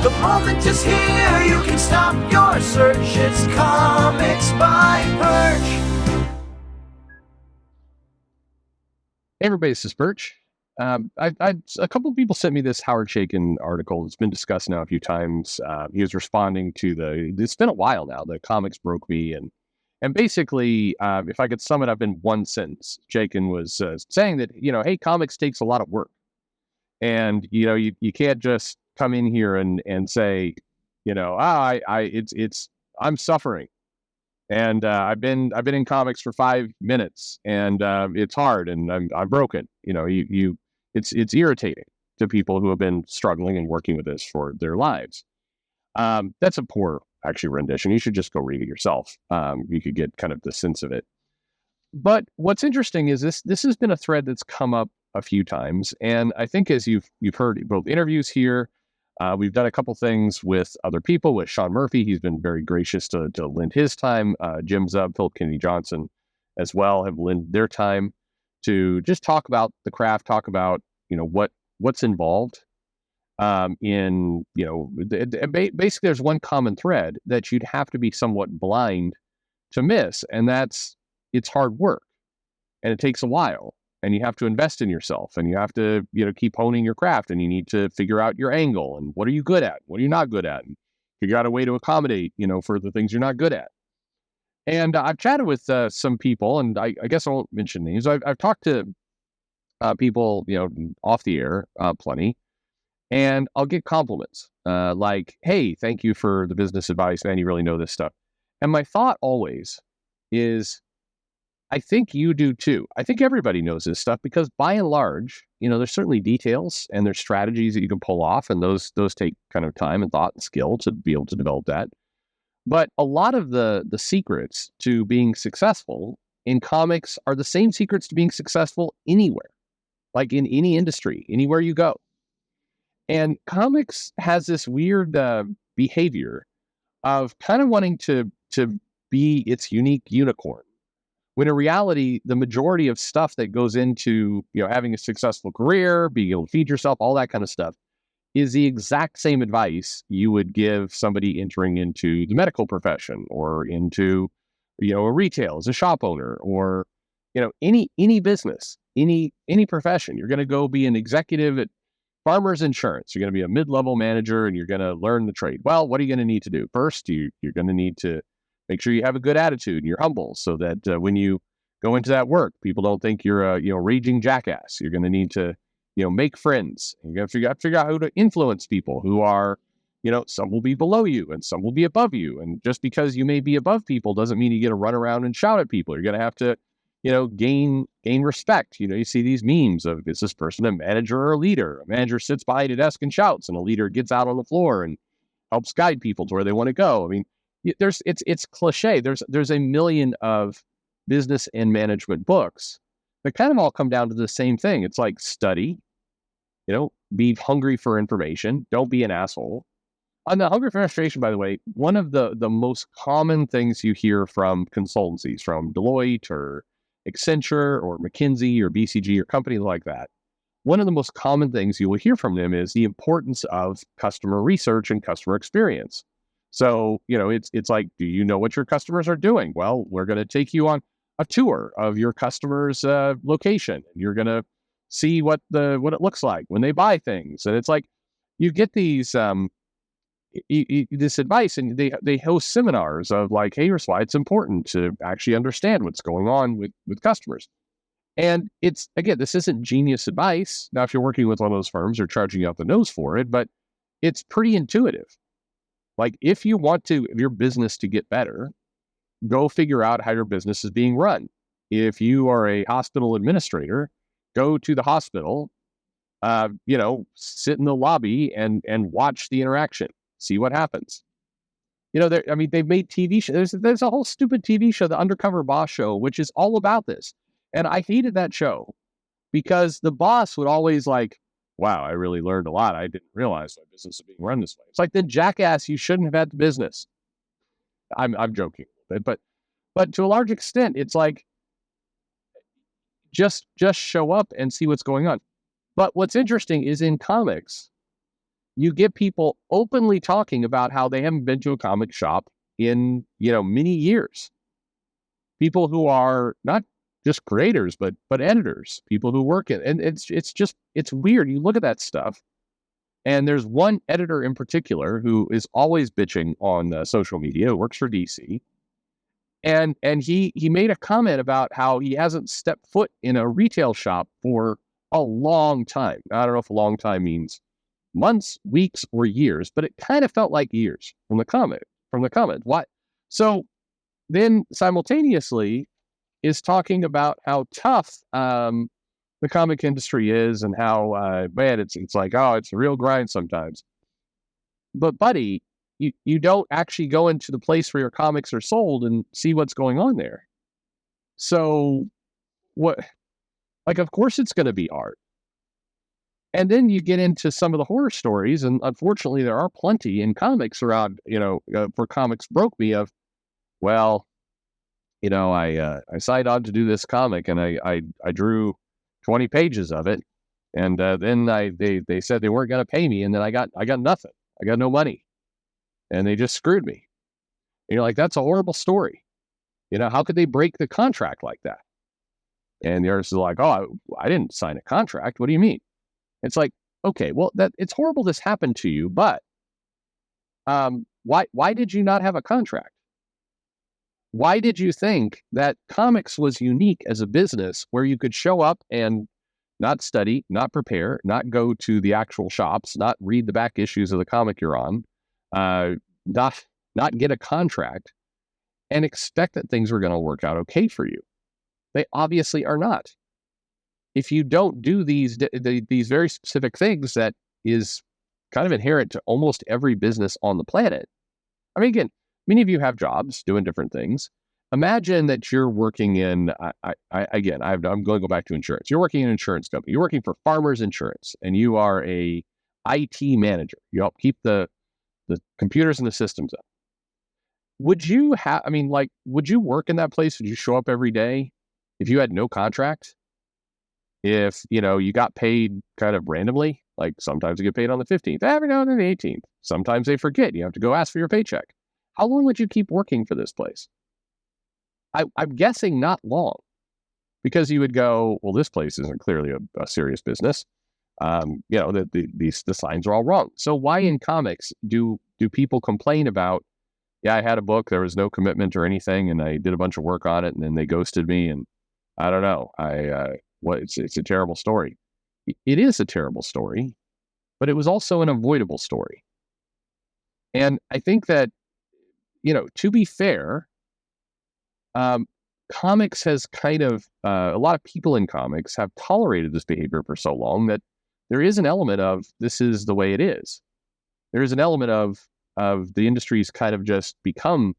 The moment is here, you can stop your search. It's Comics by Perch. Hey everybody, this is Perch. A couple of people sent me this Howard Chaykin article. It's been discussed now a few times. He was responding to it's been a while now, the comics broke me. And basically, if I could sum it up in one sentence, Chaykin was saying that, hey, comics takes a lot of work. And, you can't just come in here and say, I'm suffering. And I've been in comics for 5 minutes, and it's hard, and I'm broken. It's irritating to people who have been struggling and working with this for their lives. That's a poor actually rendition. You should just go read it yourself. You could get kind of the sense of it. But what's interesting is this has been a thread that's come up a few times, and I think as you've heard both interviews here. We've done a couple things with other people, with Sean Murphy. He's been very gracious to lend his time. Jim Zub, Philip Kennedy Johnson as well have lent their time to just talk about the craft, talk about, what's involved basically there's one common thread that you'd have to be somewhat blind to miss. And it's hard work, and it takes a while. And you have to invest in yourself, and you have to, keep honing your craft, and you need to figure out your angle and what are you good at? What are you not good at? And figure out a way to accommodate, for the things you're not good at. And I've chatted with some people, and I guess I won't mention names. I've talked to people, off the air plenty, and I'll get compliments like, hey, thank you for the business advice, man. You really know this stuff. And my thought always is, I think you do too. I think everybody knows this stuff because by and large, there's certainly details and there's strategies that you can pull off, and those take kind of time and thought and skill to be able to develop that. But a lot of the secrets to being successful in comics are the same secrets to being successful anywhere, like in any industry, anywhere you go. And comics has this weird behavior of kind of wanting to be its unique unicorn. When in reality, the majority of stuff that goes into, having a successful career, being able to feed yourself, all that kind of stuff, is the exact same advice you would give somebody entering into the medical profession or into, a retail as a shop owner, or, any business, any profession. You're going to go be an executive at Farmers Insurance. You're going to be a mid-level manager, and you're going to learn the trade. Well, what are you going to need to do? First, you're going to need to make sure you have a good attitude and you're humble, so that when you go into that work, people don't think you're a raging jackass. You're going to need to make friends. You got to figure out how to influence people who are, some will be below you and some will be above you. And just because you may be above people doesn't mean you get to run around and shout at people. You're going to have to gain respect. You see these memes of, is this person a manager or a leader? A manager sits behind a desk and shouts, and a leader gets out on the floor and helps guide people to where they want to go. I mean, it's cliche. There's a million of business and management books that kind of all come down to the same thing. It's like study, be hungry for information. Don't be an asshole. On the hungry for information, by the way, one of the most common things you hear from consultancies, from Deloitte or Accenture or McKinsey or BCG or companies like that, one of the most common things you will hear from them is the importance of customer research and customer experience. So, it's like, do you know what your customers are doing? Well, we're going to take you on a tour of your customer's location. And you're going to see what it looks like when they buy things. And it's like, you get these this advice, and they host seminars of like, hey, here's why it's important to actually understand what's going on with customers. And it's, again, this isn't genius advice. Now, if you're working with one of those firms, they're charging you out the nose for it, but it's pretty intuitive. Like, if you want your business to get better, go figure out how your business is being run. If you are a hospital administrator, go to the hospital, sit in the lobby and watch the interaction, see what happens. They've made TV shows. There's a whole stupid TV show, the Undercover Boss Show, which is all about this. And I hated that show because the boss would always like, wow, I really learned a lot. I didn't realize my business is being run this way. It's like, then jackass, you shouldn't have had the business. I'm joking a little bit, but to a large extent, it's like, just show up and see what's going on. But what's interesting is in comics, you get people openly talking about how they haven't been to a comic shop in, many years. People who are not just creators, but editors, people who work in, and it's weird. You look at that stuff, and there's one editor in particular who is always bitching on social media, who works for DC, and he made a comment about how he hasn't stepped foot in a retail shop for a long time. I don't know if a long time means months, weeks, or years, but it kind of felt like years from the comment. Why? So then simultaneously is talking about how tough the comic industry is, and how man, it's like, oh, it's a real grind sometimes. But buddy, you don't actually go into the place where your comics are sold and see what's going on there. So what? Like, of course it's going to be art. And then you get into some of the horror stories, and unfortunately there are plenty in comics around, for Comics Broke Me of, well, I signed on to do this comic, and I drew 20 pages of it, and then they said they weren't going to pay me, and then I got nothing. I got no money, and they just screwed me. And you're like, that's a horrible story. How could they break the contract like that? And the artist is like, oh, I didn't sign a contract. What do you mean? It's like, okay, well, it's horrible this happened to you, but why did you not have a contract? Why did you think that comics was unique as a business where you could show up and not study, not prepare, not go to the actual shops, not read the back issues of the comic you're on, not get a contract, and expect that things were going to work out okay for you? They obviously are not. If you don't do these very specific things that is kind of inherent to almost every business on the planet. I mean, again, many of you have jobs doing different things. Imagine that you're working in, I'm going to go back to insurance. You're working in an insurance company. You're working for Farmers Insurance, and you are a IT manager. You help keep the computers and the systems up. Would you work in that place? Would you show up every day if you had no contract? If, you got paid kind of randomly, like sometimes you get paid on the 15th, every now and then the 18th. Sometimes they forget. You have to go ask for your paycheck. How long would you keep working for this place? I'm guessing not long, because you would go, well, this place isn't clearly a serious business. The signs are all wrong. So why in comics do people complain about, yeah, I had a book, there was no commitment or anything, and I did a bunch of work on it, and then they ghosted me, and I don't know, it's a terrible story. It is a terrible story, but it was also an avoidable story. And I think that, to be fair, comics has kind of, a lot of people in comics have tolerated this behavior for so long that there is an element of, this is the way it is. There is an element of the industry's kind of just become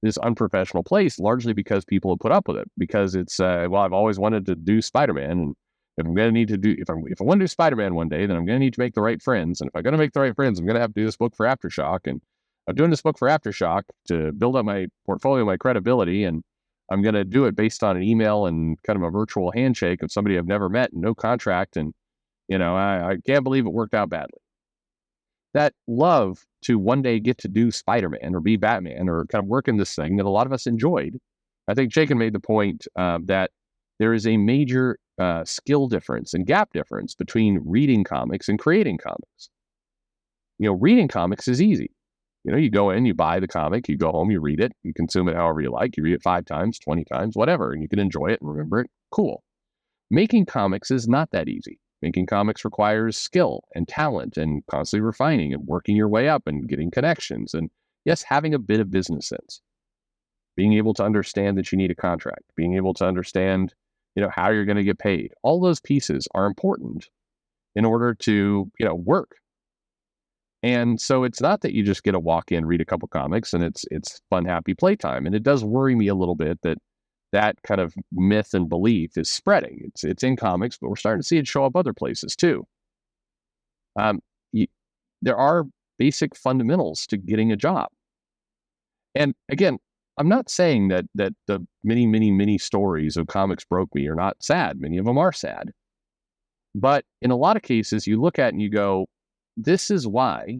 this unprofessional place, largely because people have put up with it, because it's, I've always wanted to do Spider-Man, and if I'm going to need to do, if I want to do Spider-Man one day, then I'm going to need to make the right friends. And if I'm going to make the right friends, I'm going to have to do this book for Aftershock. And I'm doing this book for Aftershock to build up my portfolio, my credibility. And I'm going to do it based on an email and kind of a virtual handshake of somebody I've never met and no contract. And, I can't believe it worked out badly. That love to one day get to do Spider-Man or be Batman or kind of work in this thing that a lot of us enjoyed. I think Jacob made the point that there is a major skill difference and gap difference between reading comics and creating comics. Reading comics is easy. You go in, you buy the comic, you go home, you read it, you consume it however you like. You read it 5 times, 20 times, whatever, and you can enjoy it and remember it. Cool. Making comics is not that easy. Making comics requires skill and talent and constantly refining and working your way up and getting connections. And yes, having a bit of business sense. Being able to understand that you need a contract. Being able to understand, how you're going to get paid. All those pieces are important in order to, work. And so it's not that you just get to walk in, read a couple comics, and it's fun, happy playtime. And it does worry me a little bit that kind of myth and belief is spreading. It's in comics, but we're starting to see it show up other places too. There are basic fundamentals to getting a job. And again, I'm not saying that the many, many, many stories of Comics Broke Me are not sad. Many of them are sad. But in a lot of cases, you look at it and you go, this is why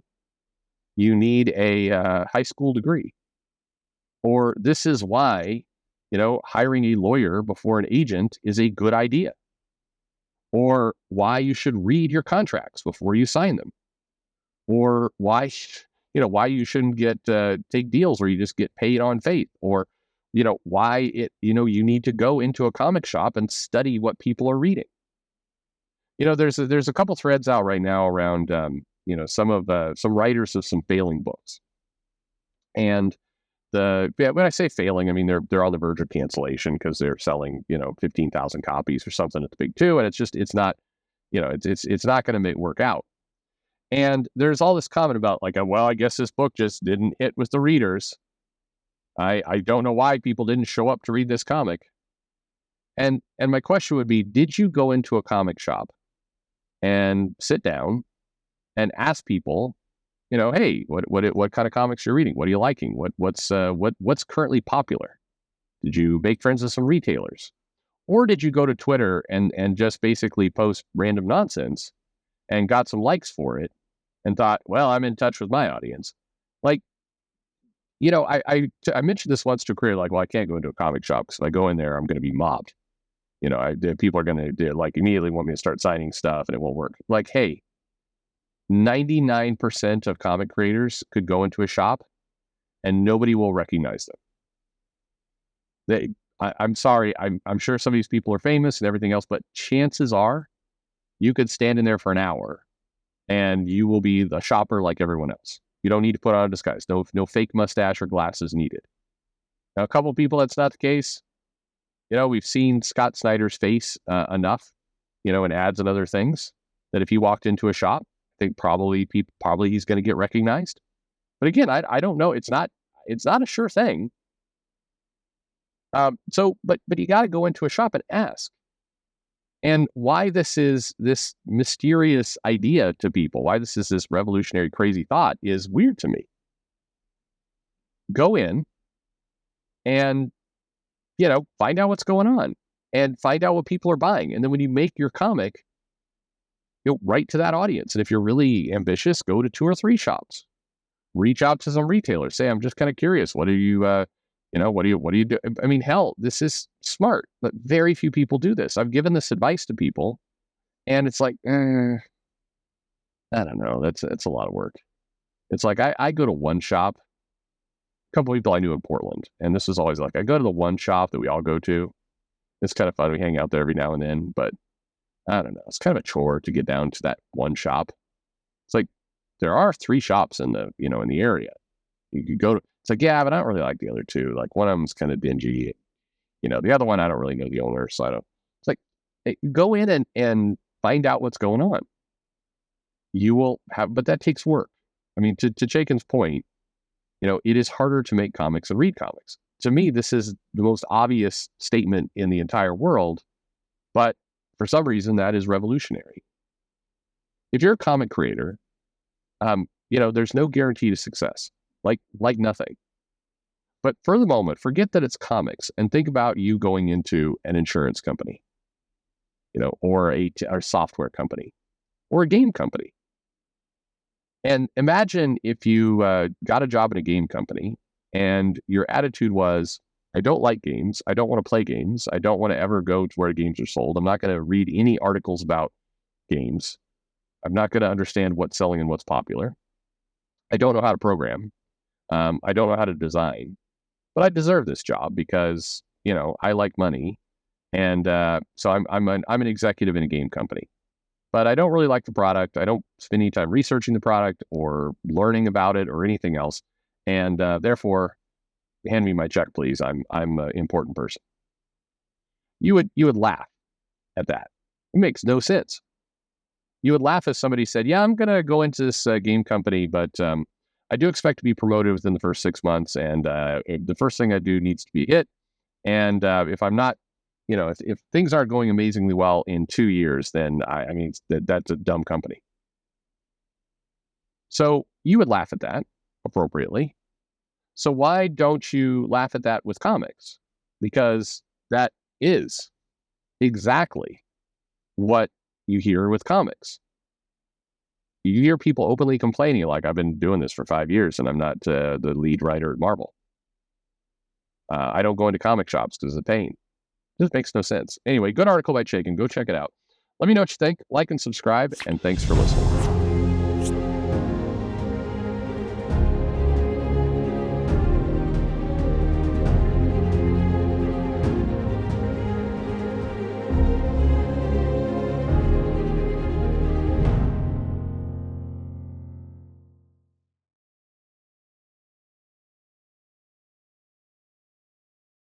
you need a high school degree. Or this is why, hiring a lawyer before an agent is a good idea. Or why you should read your contracts before you sign them. Or why you shouldn't take deals where you just get paid on faith. Or, why you need to go into a comic shop and study what people are reading. There's a couple threads out right now around, some writers of some failing books. And when I say failing, I mean they're on the verge of cancellation because they're selling 15,000 copies or something at the big two, and it's not it's not going to work out. And there's all this comment about well, I guess this book just didn't hit with the readers. I don't know why people didn't show up to read this comic. And my question would be, did you go into a comic shop and sit down and ask people, hey, what kind of comics you're reading? What are you liking? What's currently popular? Did you make friends with some retailers? Or did you go to Twitter and just basically post random nonsense and got some likes for it and thought, well, I'm in touch with my audience? I mentioned this once to a creator, well, I can't go into a comic shop because if I go in there, I'm going to be mobbed. People are going to immediately want me to start signing stuff and it won't work. Hey, 99% of comic creators could go into a shop and nobody will recognize them. I'm sorry. I'm sure some of these people are famous and everything else, but chances are you could stand in there for an hour and you will be the shopper like everyone else. You don't need to put on a disguise. No fake mustache or glasses needed. Now, a couple of people, that's not the case. We've seen Scott Snyder's face enough, in ads and other things, that if he walked into a shop, I think probably he's going to get recognized. But again, I don't know. It's not a sure thing. But you got to go into a shop and ask. And why this is this mysterious idea to people, why this is this revolutionary, crazy thought is weird to me. Go in and, find out what's going on and find out what people are buying. And then when you make your comic, write to that audience. And if you're really ambitious, go to 2 or 3 shops, reach out to some retailers, say, I'm just kind of curious. What are you, what do you do? I mean, hell, this is smart, but very few people do this. I've given this advice to people and it's I don't know. That's a lot of work. It's I go to one shop, a couple of people I knew in Portland. And this is always I go to the one shop that we all go to. It's kind of fun. We hang out there every now and then, but I don't know. It's kind of a chore to get down to that one shop. It's there are 3 shops in the, in the area. You could go to, it's yeah, but I don't really like the other 2. One of them's kind of dingy. The other one, I don't really know the owner. So I don't, it's hey, go in and find out what's going on. You will have, but that takes work. I mean, to Chaikin's point, it is harder to make comics and read comics. To me, this is the most obvious statement in the entire world, but for some reason, that is revolutionary. If you're a comic creator, there's no guarantee to success, like nothing. But for the moment, forget that it's comics and think about you going into an insurance company, or a software company, or a game company. And imagine if you got a job in a game company and your attitude was, I don't like games. I don't want to play games. I don't want to ever go to where games are sold. I'm not going to read any articles about games. I'm not going to understand what's selling and what's popular. I don't know how to program. I don't know how to design. But I deserve this job because, I like money. And so I'm an executive in a game company. But I don't really like the product. I don't spend any time researching the product or learning about it or anything else. And therefore, hand me my check, please. I'm an important person. You would laugh at that. It makes no sense. You would laugh if somebody said, yeah, I'm going to go into this game company, but I do expect to be promoted within the first 6 months. And the first thing I do needs to be hit. And if I'm not, if things aren't going amazingly well in 2 years, then I mean, that's a dumb company. So you would laugh at that appropriately. So why don't you laugh at that with comics? Because that is exactly what you hear with comics. You hear people openly complaining, like, I've been doing this for 5 years and I'm not the lead writer at Marvel. I don't go into comic shops because of the pain. It just makes no sense. Anyway, good article by Chaykin. Go check it out. Let me know what you think. Like and subscribe, and thanks for listening.